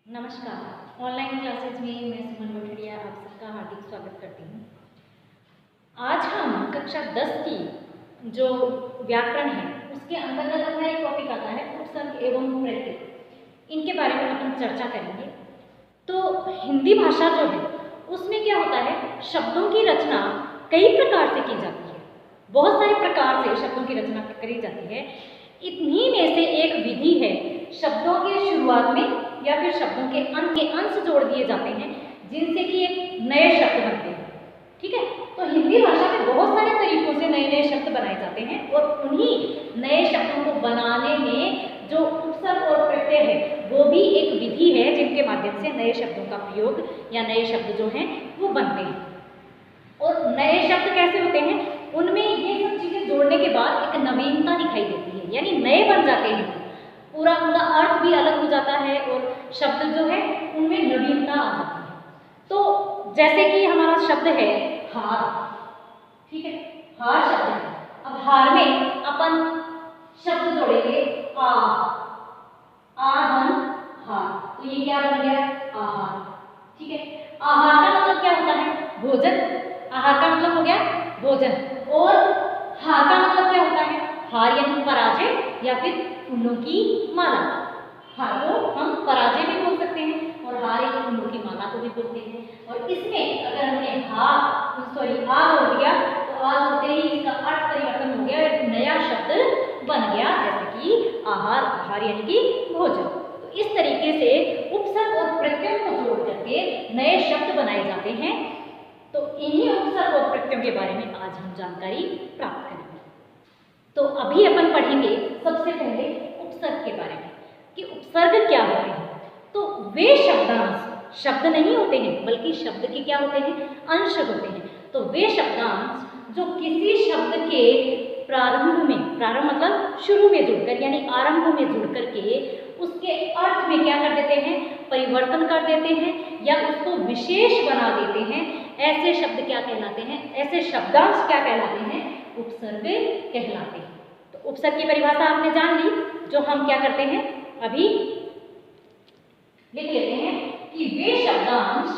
नमस्कार। Online classes में मैं सुमन लोठड़िया आप सबका हार्दिक स्वागत करती हूँ। आज हम कक्षा 10 की जो व्याकरण है उसके अंतर्गत अपना एक टॉपिक आता है उपसर्ग एवं प्रत्यय। इनके बारे में अपन चर्चा करेंगे। तो हिंदी भाषा जो है उसमें क्या होता है, शब्दों की रचना कई प्रकार से की जाती है। बहुत सारे प्रकार से शब्दों की रचना करी जाती है। इन्हीं में से एक विधि है, शब्दों के शुरुआत में या फिर शब्दों के अंत के अंश जोड़ दिए जाते हैं जिनसे कि एक नए शब्द बनते हैं। ठीक है, तो हिंदी भाषा में बहुत सारे तरीकों से नए नए शब्द बनाए जाते हैं और उन्हीं नए शब्दों को बनाने में जो उपसर्ग और प्रत्यय है वो भी एक विधि है जिनके माध्यम से नए शब्दों का प्रयोग या नए शब्द जो हैं वो बनते हैं। और नए शब्द कैसे होते हैं, उनमें ये सब चीजें जोड़ने के बाद एक नवीनता दिखाई देती है, यानी नए बन जाते हैं। पूरा उनका अर्थ भी अलग हो जाता है और शब्द जो है उनमें नवीनता आ जाती है। तो जैसे कि हमारा शब्द है हार, ठीक है, हार शब्द है। अब हार में अपन शब्द जोड़ेंगे आधन हार, तो ये क्या बन गया, आहार। ठीक है, आहार का मतलब क्या होता है, भोजन। आहार का मतलब हो गया भोजन। और हार का मतलब क्या होता है, हार यानी पराजय या फिर फूलों की माला। हार को हम पराजय भी बोल सकते हैं और हार एक फूलों की माला को भी बोलते हैं। और इसमें अगर हमने आ जोड़ दिया तो आ जोड़ते ही इसका अर्थ परिवर्तन हो गया, एक नया शब्द बन गया, जैसे कि आहार। आहार यानी कि भोजन। तो इस तरीके से उपसर्ग और प्रत्ययों को जोड़ करके नए शब्द बनाए जाते हैं। तो इन्हीं उपसर्ग और प्रत्ययों के बारे में आज हम जानकारी प्राप्त करेंगे। तो अभी अपन पढ़ेंगे सबसे पहले उपसर्ग के बारे में कि उपसर्ग क्या होते हैं। तो वे शब्दांश शब्द नहीं होते हैं बल्कि शब्द के क्या होते हैं, अंश होते हैं। तो वे शब्दांश जो किसी शब्द के प्रारंभ में, प्रारंभ मतलब शुरू में जुड़कर यानी आरंभ में जुड़ करके उसके अर्थ में क्या कर देते हैं, परिवर्तन कर देते हैं या उसको विशेष बना देते हैं, ऐसे शब्द क्या कहलाते हैं, ऐसे शब्दांश क्या कहलाते हैं, उपसर्ग कहलाते हैं। तो उपसर्ग की परिभाषा आपने जान ली, जो हम क्या करते हैं अभी लिख लेते हैं कि वे शब्दांश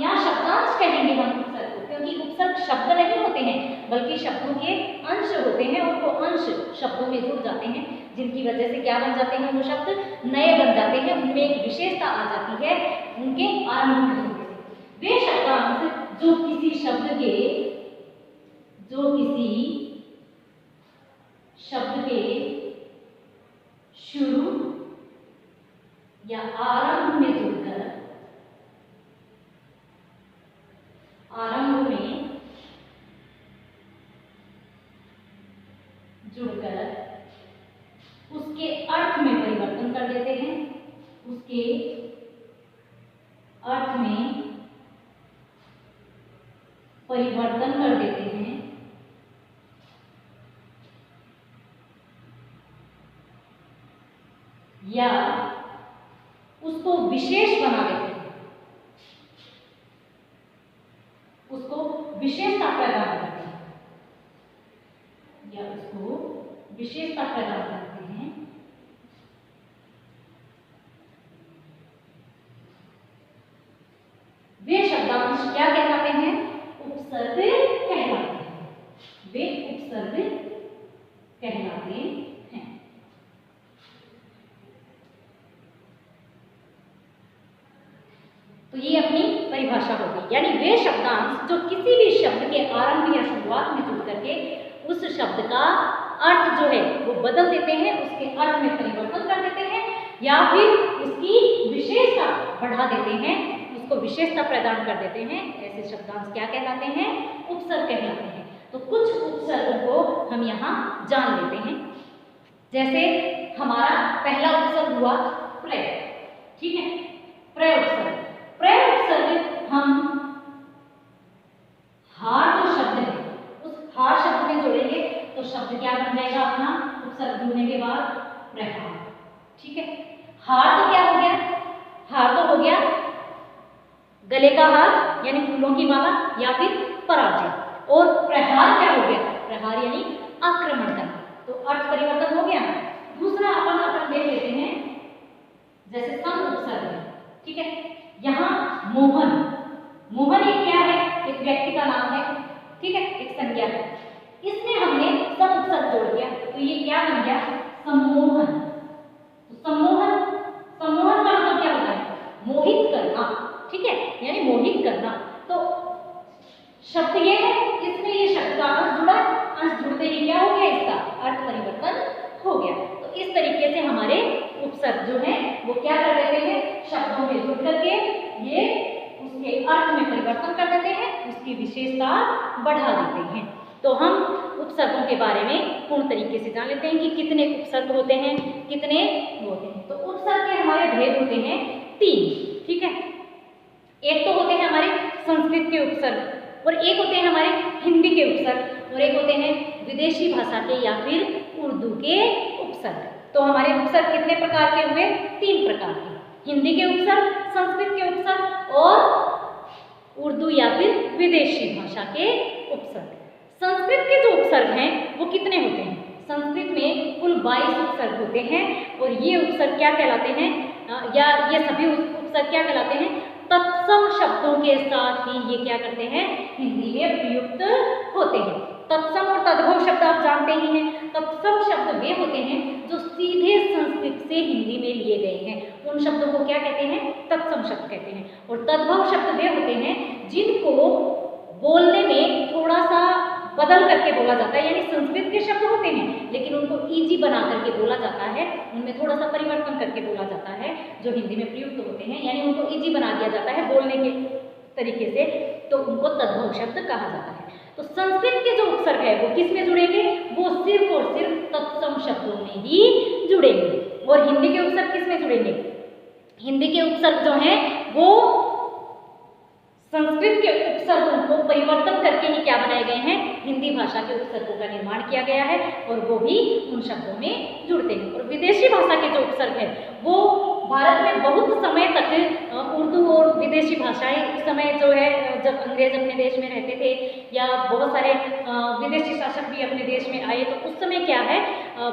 या शब्दांश कहेंगे हम उपसर्ग को, क्योंकि उपसर्ग शब्द नहीं होते हैं बल्कि शब्दों के अंश होते हैं और वो अंश शब्दों में जुड़ जाते हैं जिनकी वजह से क्या बन जाते हैं, वो शब्द नए बन जाते हैं, उनमें एक विशेषता आ जाती है उनके आरंभ में होने से। वे शब्दांश जो किसी शब्द के शुरू या आरंभ में जुड़कर उसके अर्थ में परिवर्तन कर देते हैं, उसके अर्थ में परिवर्तन कर देते हैं या उसको विशेष बना देते हैं, उसको विशेषता प्रदान करते हैं या उसको विशेषता प्रदान करते हैं। वे शब्दांश क्या कहलाते हैं, उपसर्ग कहलाते हैं। वे उपसर्ग कहलाते हैं। तो ये अपनी परिभाषा होगी, यानी वे शब्दांश जो किसी भी शब्द के आरंभ या शुरुआत में जुड़ करके उस शब्द का अर्थ जो है वो बदल देते हैं, उसके अर्थ में परिवर्तन कर देते हैं या फिर उसकी विशेषता बढ़ा देते हैं, उसको विशेषता प्रदान कर देते हैं, ऐसे शब्दांश क्या कहलाते हैं, उपसर्ग कहलाते हैं। तो कुछ उपसर्गों को हम यहाँ जान लेते हैं। जैसे हमारा पहला उपसर्ग हुआ प्रय, ठीक है, प्रय उपसर्ग। प्रय उपसर्ग हम हार जो शब्द है उस हार शब्द में जोड़ेंगे तो शब्द क्या बन जाएगा अपना, उपसर्ग जुड़ने के बाद प्रहार। ठीक है, हार तो क्या हो गया, हार तो हो गया गले का हार यानी फूलों की माला या फिर पराजय। और प्रहार क्या हो गया, प्रहार यानी आक्रमण करना, तो अर्थ परिवर्तन हो गया। क्या बन गया? सम्मोहन। तो सम्मोहन, सम्मोहन का मतलब क्या होता है? मोहित करना, ठीक है, यानी मोहित करना। तो शब्द ये है, इसमें ये शब्द का अंश जुड़ा, अंश जुड़ते ही क्या हो गया? इसका अर्थ परिवर्तन हो गया। तो इस तरीके से हमारे उपसर्ग जो है वो क्या कर देते हैं? शब्दों में जुड़ करके ये उसके अर्थ में परिवर्तन कर देते हैं, उसकी विशेषता बढ़ा देते हैं। तो हम उपसर्गों के बारे में पूर्ण तरीके से जान लेते हैं कि कितने उपसर्ग होते हैं, कितने होते हैं। तो उपसर्ग के हमारे भेद होते हैं 3, ठीक है। एक तो होते हैं हमारे संस्कृत के उपसर्ग, और एक होते हैं हमारे हिंदी के उपसर्ग, और एक होते हैं विदेशी भाषा के या फिर उर्दू के उपसर्ग। तो हमारे उपसर्ग कितने प्रकार के हुए? 3 प्रकार के, हिंदी के उपसर्ग, संस्कृत के उपसर्ग और उर्दू या फिर विदेशी भाषा के उपसर्ग। संस्कृत के जो उपसर्ग हैं वो कितने होते हैं? संस्कृत में कुल 22 उपसर्ग होते हैं, और ये उपसर्ग क्या कहलाते हैं, या ये सभी उपसर्ग क्या कहलाते हैं? तत्सम शब्दों के साथ ही ये क्या करते हैं? हिंदी में प्रयुक्त होते हैं। तत्सम और तद्भव शब्द आप जानते ही हैं। तत्सम शब्द वे होते हैं जो सीधे संस्कृत से हिंदी में लिए गए हैं, उन शब्दों को क्या कहते हैं? तत्सम शब्द कहते हैं। और तद्भव शब्द वे होते हैं जिनको बोलने में थोड़ा सा बदल करके बोला जाता है, यानी संस्कृत के शब्द होते हैं लेकिन उनको इजी बना करके बोला जाता है, उनमें थोड़ा सा परिवर्तन करके बोला जाता है जो हिंदी में प्रयुक्त होते हैं, यानी उनको इजी बना दिया जाता है बोलने के तरीके से, तो उनको तद्भव शब्द कहा जाता है। तो संस्कृत के जो उपसर्ग है वो किस में जुड़ेंगे? वो सिर्फ और सिर्फ तत्सम शब्दों में ही जुड़ेंगे। और हिंदी के उपसर्ग किस में जुड़ेंगे? हिंदी के उपसर्ग जो हैं वो संस्कृत के उपसर्गों को परिवर्तन करके ही क्या बनाए गए हैं? हिंदी भाषा के उपसर्गों का निर्माण किया गया है, और वो भी उन शब्दों में जुड़ते हैं। और विदेशी भाषा के जो उपसर्ग है वो भारत में बहुत समय तक उर्दू और विदेशी भाषाएं, उस समय जो है जब अंग्रेज अपने देश में रहते थे या बहुत सारे विदेशी शासक भी अपने देश में आए, तो उस समय क्या है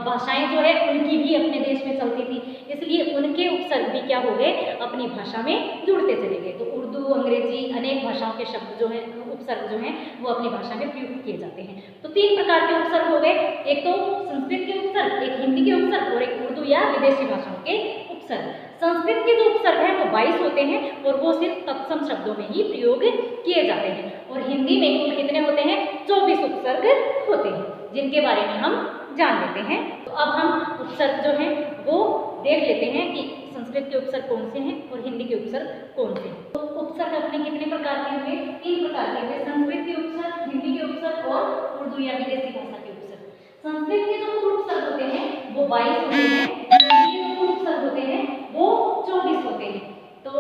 भाषाएं जो है उनकी भी अपने देश में चलती थी, इसलिए उनके उपसर्ग भी क्या हो गए? अपनी भाषा में जुड़ते चले गए। तो उर्दू, अंग्रेजी, अनेक भाषाओं के शब्द जो है, उपसर्ग जो हैं वो अपनी भाषा में प्रयुक्त किए जाते हैं। तो 3 प्रकार के उपसर्ग हो गए, एक तो संस्कृत के उपसर्ग, एक हिंदी के उपसर्ग और एक उर्दू या विदेशी भाषाओं के उपसर्ग। संस्कृत के जो उपसर्ग हैं वो 22 होते हैं और वो सिर्फ तत्सम शब्दों में ही प्रयोग किए जाते हैं। और हिंदी में कुल कितने होते हैं? 24 उपसर्ग होते हैं, जिनके बारे में हम जान लेते हैं। तो अब हम उपसर्ग जो हैं वो देख लेते हैं कि संस्कृत के उपसर्ग कौन से हैं और हिंदी के उपसर्ग कौन से हैं। तो उपसर्ग अपने कितने प्रकार के हुए? 3 प्रकार के हुए, संस्कृत के उपसर्ग, हिंदी के उपसर्ग और उर्दू या विदेशी भाषा के उपसर्ग। संस्कृत के जो कुल उपसर्ग होते हैं वो 22 होते हैं, हिंदी के जो कुल उपसर्ग होते हैं वो 24 होते हैं। तो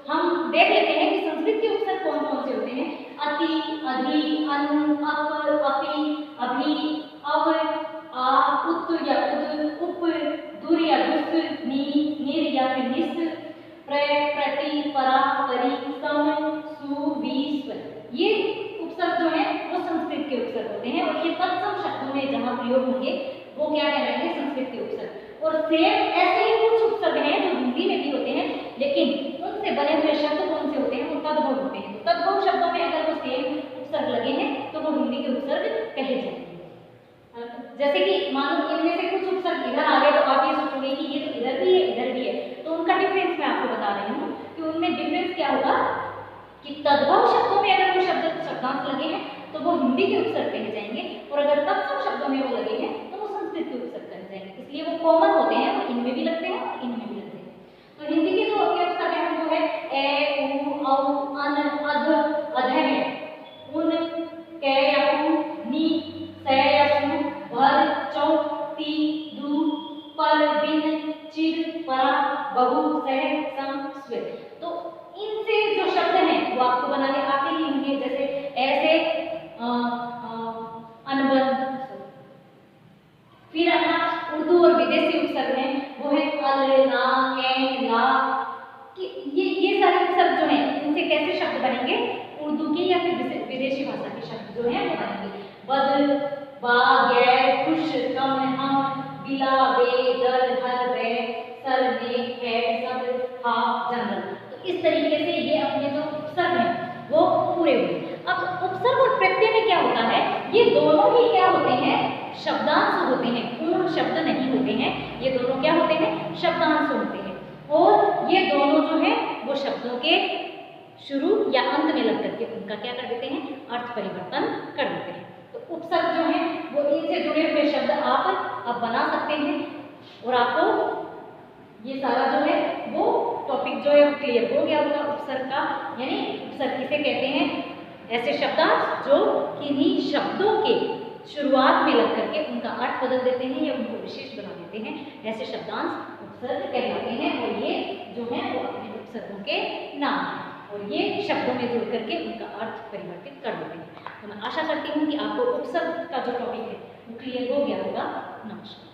हम देख लेते हैं कि संस्कृत के उपसर्ग कौन कौन से होते हैं। अति, अधि, अन, अप, अपि, अभि, अव, आ, उत या उद, उप, दुर या दुस, नी, निर या फिर निस, प्र, प्रति, परा, परि, सम, सु, वि, स्व। ये उपसर्ग जो है वो संस्कृत के उपसर्ग होते हैं, और ये तत्सम शब्दों में जहाँ प्रयोग होंगे वो क्या कहलाएंगे? संस्कृत के उपसर्ग। और सेम ऐसे ही कुछ उपसर्ग हैं जो हिंदी में भी होते हैं, लेकिन उनसे बने हुए शब्द कौन से होते हैं? वो तद्भव होते हैं। तो तद्भव शब्दों में अगर वो सेम उपसर्ग लगे हैं तो वो हिंदी के उपसर्ग कहे जाते हैं। जैसे कि मान लो इनमें से कुछ उपसर्ग इधर आ गए तो आप ये सोचोगे कि ये तो इधर भी है, इधर भी है, तो उनका डिफरेंस मैं आपको बता रही हूँ कि उनमें डिफरेंस क्या होगा कि तद्भव शब्दों में अगर वो शब्दांश लगे हैं तो वो हिंदी के उपसर्ग कहे जाएंगे, और अगर तत्सम शब्दों में वो लगे हैं तो वो संस्कृत के उपसर्ग कहे जाएंगे। इसलिए वो कॉमन होते हैं, वो इनमें भी लगते हैं और इनमें भी लगते हैं। तो हिंदी के जो उपसर्ग हैं वो है ए, उ, औ, अन, अध, अधय, उन, कै या कु, नी, सै या सु, भर, चौ, ती, दू, पर, बिन, चिर, परा, बहु, सह, सम, स्व। तो इनसे जो शब्द हैं वो आपको बनाने आते ही होंगे, जैसे ऐसे अनबन। फिर अपना उर्दू और विदेशी उपसर्ग हैं वो है अल, ना, एन, ला। ये सारे उपसर्ग जो हैं इनसे कैसे शब्द बनेंगे? उर्दू के या फिर विदेशी भाषा के शब्द जो हैं वो बनेंगे। बद, बा, गैर, खुश, कम, हम, बिला, बे, दर, हर, वे, सर, ने, है, सब, हा, जनरल। तो इस तरीके से ये अपने जो उपसर्ग हैं वो पूरे हुए। अब उपसर्ग और प्रत्यय में क्या होता है? ये दोनों ही क्या होते हैं? शब्दांश होते हैं, पूर्ण शब्द नहीं होते हैं, ये दोनों क्या होते हैं, शब्दांश होते हैं। और ये दोनों जो है वो शब्दों के शुरू या अंत में लग करके उनका क्या कर देते हैं, अर्थ परिवर्तन कर देते हैं। तो उपसर्ग जो है वो इनसे जुड़े हुए शब्द आप बना सकते हैं और आपको ये सारा जो है वो टॉपिक जो है क्लियर हो गया होगा उपसर्ग का। यानी उपसर्ग किसे कहते हैं, ऐसे शब्दांश जो किन्हीं शब्दों के शुरुआत में लग करके उनका अर्थ बदल देते हैं या उनको विशेष बना देते हैं, ऐसे शब्दांश उपसर्ग कहलाते हैं। और ये जो है वो अपने उपसर्गों के नाम हैं और ये शब्दों में जुड़ करके उनका अर्थ परिवर्तित कर देते हैं। तो मैं आशा करती हूँ कि आपको उपसर्ग का जो टॉपिक है वो क्लियर हो गया होगा। नमस्कार।